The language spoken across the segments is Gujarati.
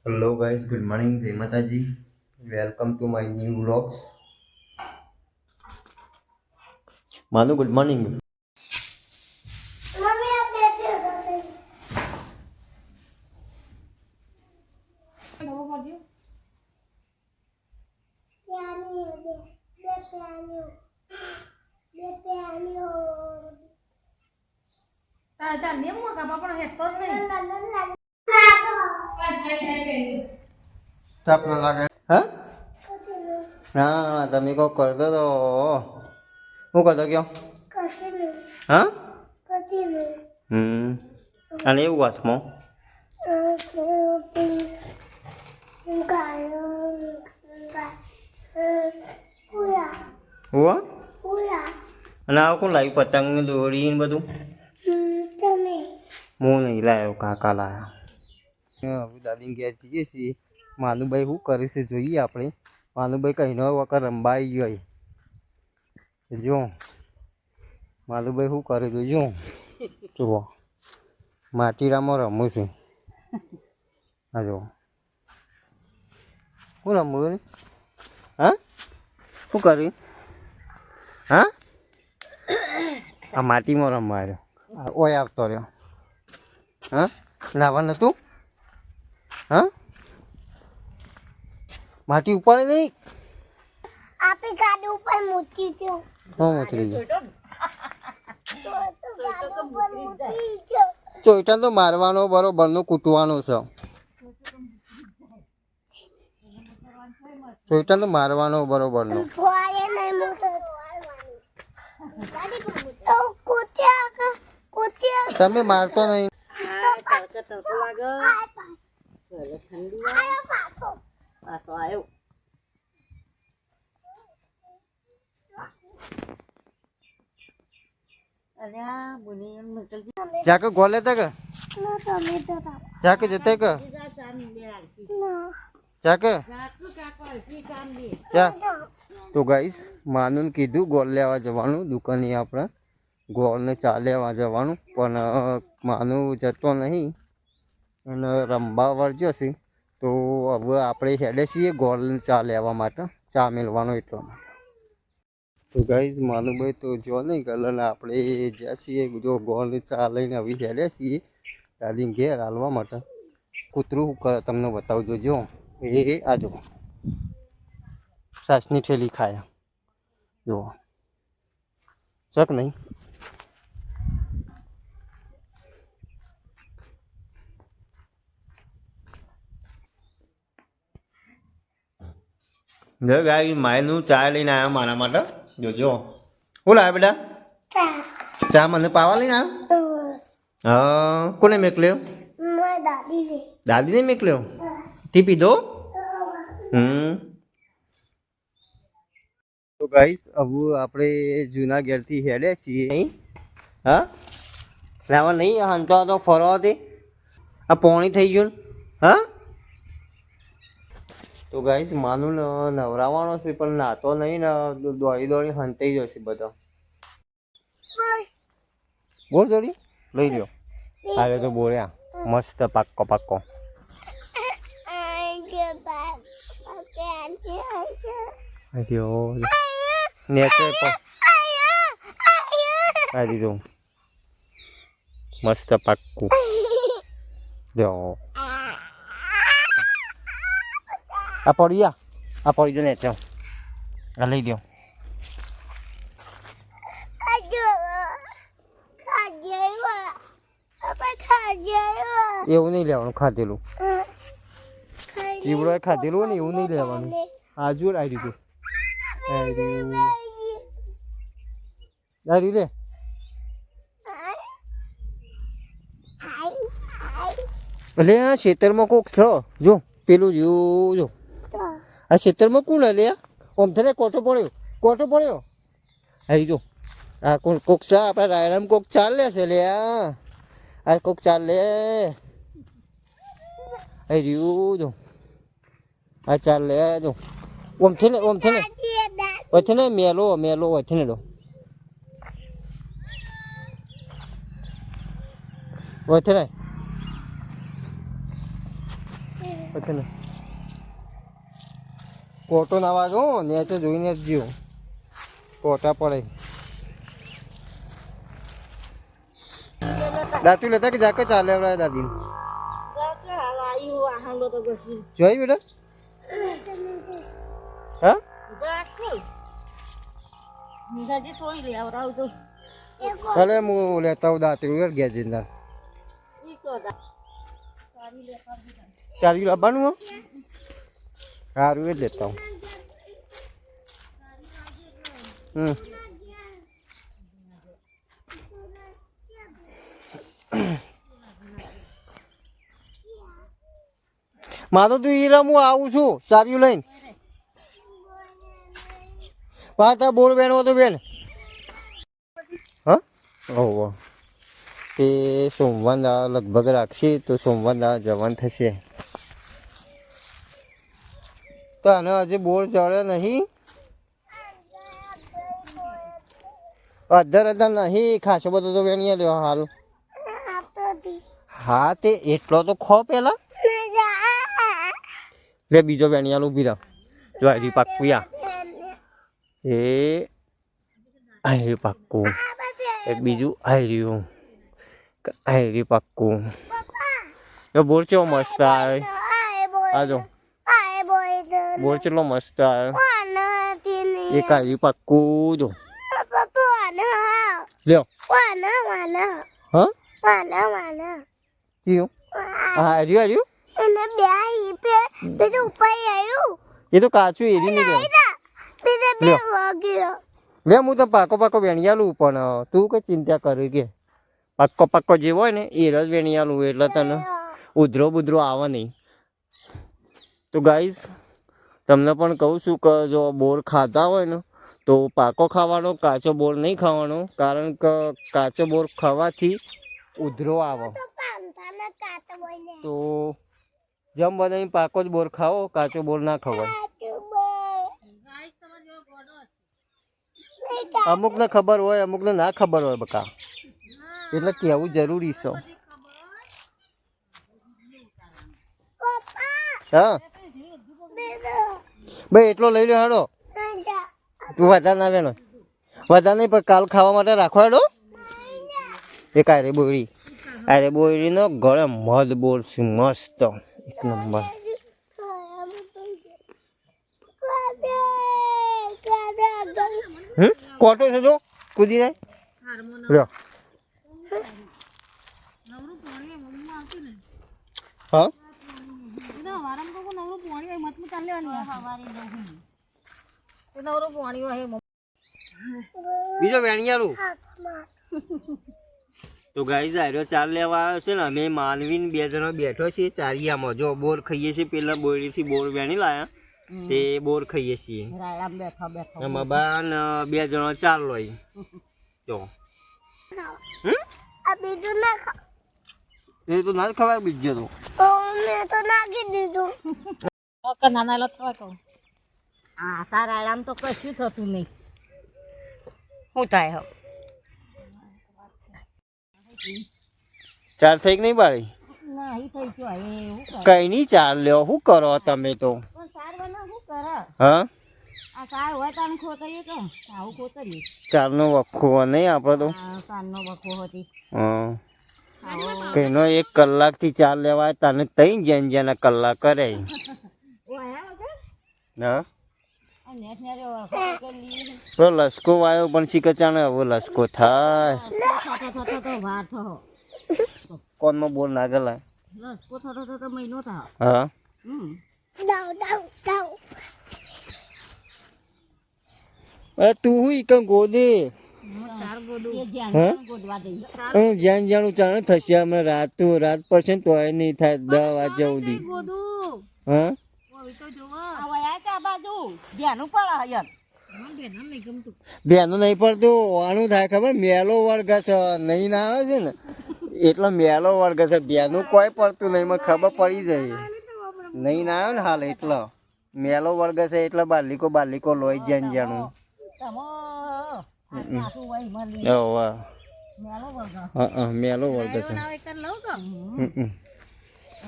Hello guys, good morning, Jai Mataji. Welcome to my new vlogs. Manu, good morning. Tap na lage. Ha? ના તમે કોક કરતો તો હું કરતો કયો હા અને એવું વાતમાં હુઆ અને આવું કોણ લાવ્યું પતંગ ને દોરી ને બધું હું નહીં લાવ્યો કાકા લાવ્યા હવે દાદી ઘેર જઈએ છીએ માનુભાઈ શું કરે છે જોઈએ આપણે માનુભાઈ કહીનો વખત રંબાઈ ગયો જો માનુભાઈ શું કરે જોજો જુઓ માટીરામાં રમું છું હા જો શું રમવું હા શું કર્યું હા આ માટીમાં રમવા આવ્યો ઓય આવતો રહ્યો હા લાવવા નતું હા માટી ઉપાડે નહીં આપે ગાડી ઉપર મૂકી દો હા મૂકી દીધું ગાડી ચોઈટા તો મારવાનો બરોબરનો કૂટવાનો છે ચોઈટા તો મારવાનો બરોબરનો ફોરે નહીં મૂતો કુત્યા તમે મારતો નહીં જાકે ગોલે તક જાકે જતે કે જાકે જા તો ગાઈસ માનુને કીધું ગોળ લેવા જવાનું દુકાને આપણે ગોળને ચા લેવા જવાનું પણ માનું જતો નહીં અને રંબા વળજો છે તો હવે આપણે હેડે છીએ ગોળને ચા લેવા માટે ચા મેળવાનો એટલા માટે તો ગાઈઝ માનુભાઈ તો જો નહીં કલર આપણે જ્યાં છીએ જો ગોળની ચા લઈને હવે હેડે છીએ દાદી ઘેર હાલવા માટે કૂતરું શું કરે તમને બતાવજો જો એ આ જો સાસની ઠેલી ખાયા જુઓ ચક નહીં જો ગાય માયનું ચા લઈને આવ્યા મારા માટે જોજો શું લાવ્યા બેટા ચા મને પાવા લઈને આવ્યો હા કોને મેકલ્યો દાદીને મેકલ્યો તી પીધો તો ગાઈસ હવે આપણે જૂના ઘેરથી હેડે છીએ અહીં હા લાવવા નહીં હંતો તો ફરવાથી આ પોણી થઈ ગયું હા તો ગાઈસ માનું નવરાવાનો છે પણ નાતો નહીં ને દોડી દોડી હંતાઈ જશે બધા બોલ દોડી લઈ લ્યો હાલે તો બોલ્યા મસ્ત પાક્કો પાક્કો નેચર આ દીધું મસ્ત પાક્કું જો આ પડી જો ને ચાલ આ લઈ લ્યો એવું નહીં લેવાનું ખાધેલું ચીવડો ખાધેલું હોય ને એવું નહીં લેવાનું આજુ આવી દીધું લે એટલે આ ખેતરમાં કોક છે જો પેલું જો આ ખેતરમાં કોણ લે ઓમ થઈને કોટો પડ્યો આવી જો આ કોક છે આપણા રાયરામ કોક ચાલ લેશે લે આ કોક ચાલ લે આવી રહ્યું જો આ ચાલ લે જો ઓમ થઈને મેલો હોય થઈને લો હોય થઈને પછી ને કોટો ના વાગો નેચે જોઈને જ જીવ કોટા પડે દાતું લેતા કે જાકે ચાલે આવડે દાદી જોઈ બેટા હા ચાલે હું લેતા હું દાંતરું ગયા જિંદા 4 કિલો આપવાનું હો સારું એ જ લેતા હું મારો તું હીરા હું આવું છું 4 કિલો લઈને પાછા બોર બેન તો બેન હા ઓહો તે સોમવાર લગભગ રાખશે તો સોમવાર જવાનું થશે તો આને હજી બોર ચડે નહીં 18,000 નહીં ખાસો બધો તો વેણીયા લ્યો હાલ હા તે એટલો તો ખો પેલા લે બીજો વેણીયાલ ઊભી રાખ જો હરી પાક્કું યા એ આયરી પાક્કું એક બીજું આયર્યું આયરી પાક્કું એ બોર ચેવો મસ્ત આવે આજો બોર ચેટલો મસ્ત આવે એક આયરી પાક્કું જો લ્યો હા કયું હા હર્યું એ તો કાચું એરી નહીં લે હું તો પાકો પાકો વેણિયાલું પણ તું કઈ ચિંતા કરી કે પાકો જે હોય ને એ જ વેણિયાલું એટલે તને ઉધરો બુધરો આવે નહીં તો ગાઈસ તમને પણ કહું છું કે જો બોર ખાતા હોય ને તો પાકો ખાવાનો કાચો બોર નહીં ખાવાનો કારણ કે કાચો બોર ખાવાથી ઉધરો આવે તો જેમ બનાવીને પાકો જ બોર ખાઓ કાચો બોર ના ખવાય અમુકને ખબર હોય અમુકને ના ખબર હોય બકા એટલે કહેવું જરૂરી છે હા ભાઈ એટલો લઈ લો હેડો તું વધારે ના વેણો વધારે નહીં પણ કાલ ખાવા માટે રાખો હેડો એક આરે બોયડીનો ગળે મધ બોર છે મસ્ત એક નંબર કોટો છે જો કૂદી જાય લ્યો હા બીજો વેણિયાલું તો ગાઈઝ આર્યો 4 લેવા આવ્યો છે ને અમે માનવીન 2 જણા બેઠો છીએ ચારિયામાં જો બોર ખાઈએ છીએ પેલા બોરડીથી બોર વેણી લાયા તે બોર ખાઈએ છીએ એમાં બા ને 2 જણા 4 લોય જો એ તો ના ખવાય બીજો તો મેં તો નાખી દીધું નાના લખવા કહું હા સારા આરામ તો કશું થતું નહીં શું થાય હવે 4 થઈ નહીં બાળી કઈ નહીં 4 લ્યો શું કરો તમે તો હા આ સાર હોય તો આમ ખોતરીએ તો આવું ખોતરીએ 4 નો વખો નહીં આપણે તો સારનો બખો હતી હા કઈનો 1 કલાકથી 4 લેવાય તને તઈ જેન કલાક કરે હા તો લસકો વાયો પણ શીખચાને હવે લસકો થાય કોનમાં બોલ ના ગલા લસકો થતો મહિનો થાય હા અરે તું હું ઈકન ગોદે જ્યાં જાણું ચાણ થશે અમે રાત પડશે ને તો નહીં થાય 10 વાગ્યા સુધી હા બેનું નહીં પડતું આનું થાય ખબર મેલો વર્ગ છે નહીં ના આવે છે ને એટલો મેલો વર્ગ છે બેનું કોઈ પડતું નહીં મને ખબર પડી જાય નહીં ના આવે ને હાલ એટલો મેલો વર્ગ છે એટલે બાલિકો લોહી જ્યાં જાણું મેલો વર્ગ છે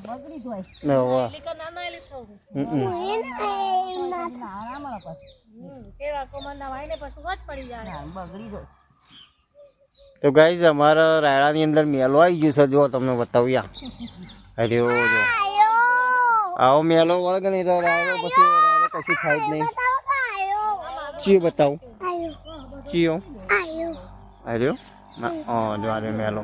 બગડી જાય હવે હું એ ના ના મળે પછી બગડી જાય તો ગાઈઝ અમારા રાયડાની અંદર મેલો આવી ગયું છે જો તમને બતાવ્યા અરે જો આયો આવો મેલો વળગે નહીં તો રાયડો પછી રાયડો કશું થાય જ નહીં બતાવો કે આયો ચિયો બતાવું આયો ચિયો આયો અરે ના જો આરે મેલો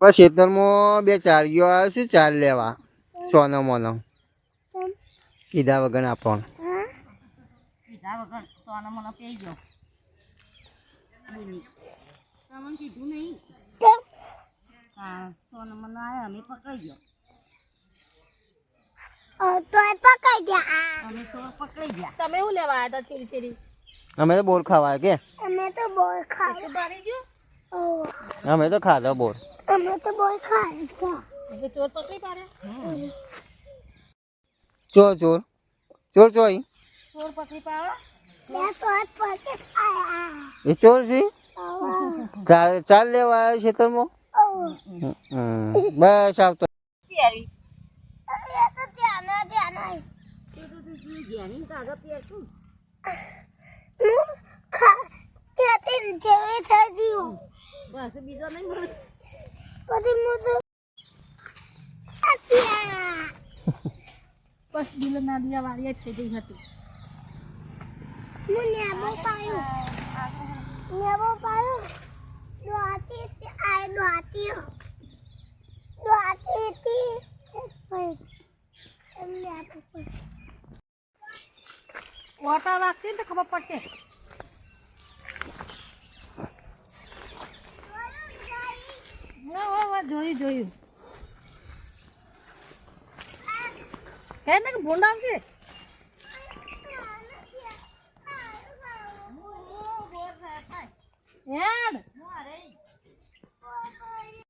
બસ ખેતરમાં બે ચારીઓ આવ્યો છે ચાર લેવા સોનો મોનો તમ કીધા વગર આપણને હા કીધા વગર સોના મને પી ગયો તમને કીધું નહીં તમ હા સોના મને આવ્યા અમે પકડી ગયો તોય પકડી ગયા અમે તો પકડી ગયા તમે શું લેવા આવ્યા હતા ચીરી ચીરી અમે તો બોર ખાવા કે અમે તો બોલ ખાવા બારી ગયો અમે તો ખાધો બોર અમે તો બોલ ખાવા એટલે ચોર પકડી પાડ્યા ચોર ચોર ચોર ચોઈ ચોર પકડી પાડ્યા લે તોય પકડી આયા એ ચોર છે આવા ચાર ચાર લેવા આવ્યો ખેતરમાં બસ આવતો પહેરી એ તો ધ્યાન ઘેરી કાગળ પહેરતું હું ખા ત્યાંથી જેવી થઈ ગયું બસ બીજો નહીં મળે પછી હું તો અત્યા બસ દિલ ના દિયા વાળી જ થઈ ગઈ હતી હું નેબો પાયો નેબો પાયો દોતી આ દોતી થી એમને આપો ઓટા વાગતી ને તો ખબર પડશે વાહ જોયું હે ને કે ભૂંડ આવશે